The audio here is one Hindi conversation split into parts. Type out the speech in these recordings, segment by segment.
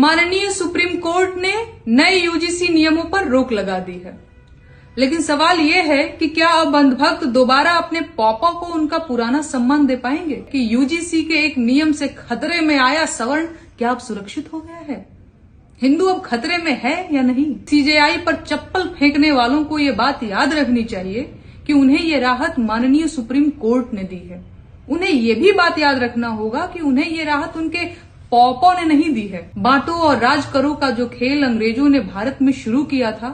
माननीय सुप्रीम कोर्ट ने नए यूजीसी नियमों पर रोक लगा दी है, लेकिन सवाल ये है कि क्या अब अंधभक्त दोबारा अपने पापा को उनका पुराना सम्मान दे पाएंगे कि यूजीसी के एक नियम से खतरे में आया सवर्ण क्या अब सुरक्षित हो गया है? हिंदू अब खतरे में है या नहीं? सीजेआई पर चप्पल फेंकने वालों को ये बात याद रखनी चाहिए कि उन्हें ये राहत माननीय सुप्रीम कोर्ट ने दी है। उन्हें ये भी बात याद रखना होगा कि उन्हें ये राहत उनके पौपों ने नहीं दी है। बांटो और राज करो का जो खेल अंग्रेजों ने भारत में शुरू किया था,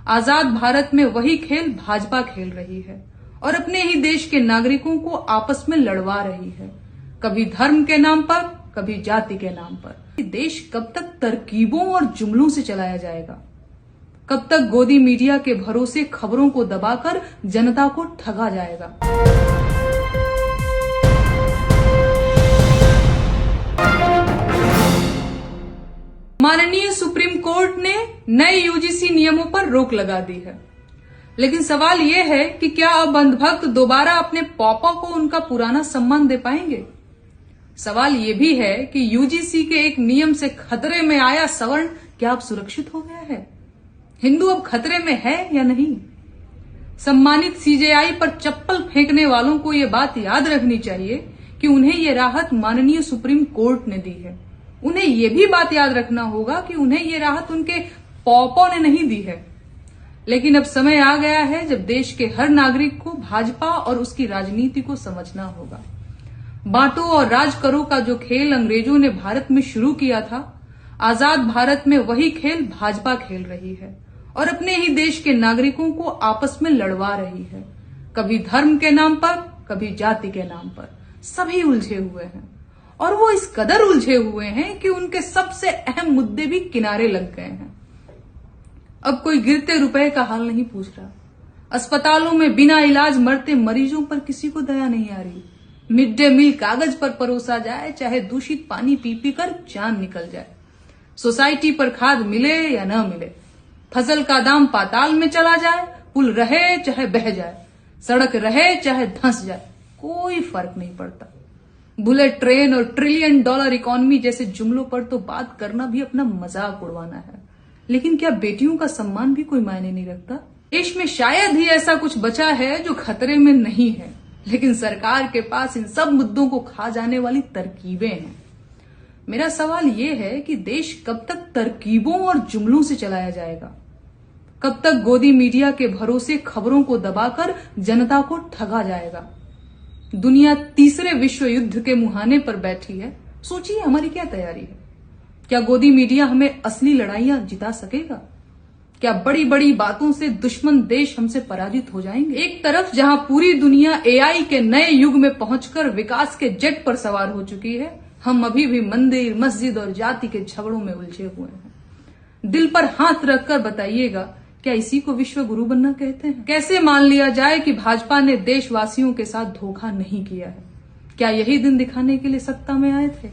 आजाद भारत में वही खेल भाजपा खेल रही है और अपने ही देश के नागरिकों को आपस में लड़वा रही है, कभी धर्म के नाम पर, कभी जाति के नाम पर। देश कब तक तरकीबों और जुमलों से चलाया जाएगा? कब तक गोदी मीडिया के भरोसे खबरों को दबाकर जनता को ठगा जाएगा? माननीय सुप्रीम कोर्ट ने नए यूजीसी नियमों पर रोक लगा दी है, लेकिन सवाल ये है कि क्या अब अंधभक्त दोबारा अपने पापा को उनका पुराना सम्मान दे पाएंगे? सवाल ये भी है कि यूजीसी के एक नियम से खतरे में आया सवर्ण क्या अब सुरक्षित हो गया है? हिंदू अब खतरे में है या नहीं? सम्मानित सीजेआई पर चप्पल फेंकने वालों को ये बात याद रखनी चाहिए कि उन्हें ये राहत माननीय सुप्रीम कोर्ट ने दी है। उन्हें ये भी बात याद रखना होगा कि उन्हें ये राहत उनके पौपों ने नहीं दी है। लेकिन अब समय आ गया है जब देश के हर नागरिक को भाजपा और उसकी राजनीति को समझना होगा। बांटो और राज करो का जो खेल अंग्रेजों ने भारत में शुरू किया था, आजाद भारत में वही खेल भाजपा खेल रही है और अपने ही देश के नागरिकों को आपस में लड़वा रही है, कभी धर्म के नाम पर, कभी जाति के नाम पर। सभी उलझे हुए हैं और वो इस कदर उलझे हुए हैं कि उनके सबसे अहम मुद्दे भी किनारे लग गए हैं। अब कोई गिरते रुपए का हाल नहीं पूछ रहा। अस्पतालों में बिना इलाज मरते मरीजों पर किसी को दया नहीं आ रही। मिड डे मील कागज पर परोसा जाए, चाहे दूषित पानी पी पी कर जान निकल जाए। सोसाइटी पर खाद मिले या न मिले, फसल का दाम पाताल में चला जाए, पुल रहे चाहे बह जाए, सड़क रहे चाहे धंस जाए, कोई फर्क नहीं पड़ता। बुलेट ट्रेन और $1 ट्रिलियन इकोनॉमी जैसे जुमलों पर तो बात करना भी अपना मजाक उड़वाना है, लेकिन क्या बेटियों का सम्मान भी कोई मायने नहीं रखता? देश में शायद ही ऐसा कुछ बचा है जो खतरे में नहीं है, लेकिन सरकार के पास इन सब मुद्दों को खा जाने वाली तरकीबें हैं। मेरा सवाल ये है कि देश कब तक तरकीबों और जुमलों से चलाया जाएगा? कब तक गोदी मीडिया के भरोसे खबरों को दबाकर जनता को ठगा जाएगा? दुनिया तीसरे विश्व युद्ध के मुहाने पर बैठी है। सोचिए हमारी क्या तैयारी है? क्या गोदी मीडिया हमें असली लड़ाइयां जिता सकेगा? क्या बड़ी बड़ी बातों से दुश्मन देश हमसे पराजित हो जाएंगे? एक तरफ जहां पूरी दुनिया एआई के नए युग में पहुंचकर विकास के जेट पर सवार हो चुकी है, हम अभी भी मंदिर, मस्जिद और जाति के झगड़ों में उलझे हुए हैं। दिल पर हाथ रखकर बताइएगा, क्या इसी को विश्व गुरु बनना कहते हैं? कैसे मान लिया जाए कि भाजपा ने देशवासियों के साथ धोखा नहीं किया है? क्या यही दिन दिखाने के लिए सत्ता में आए थे?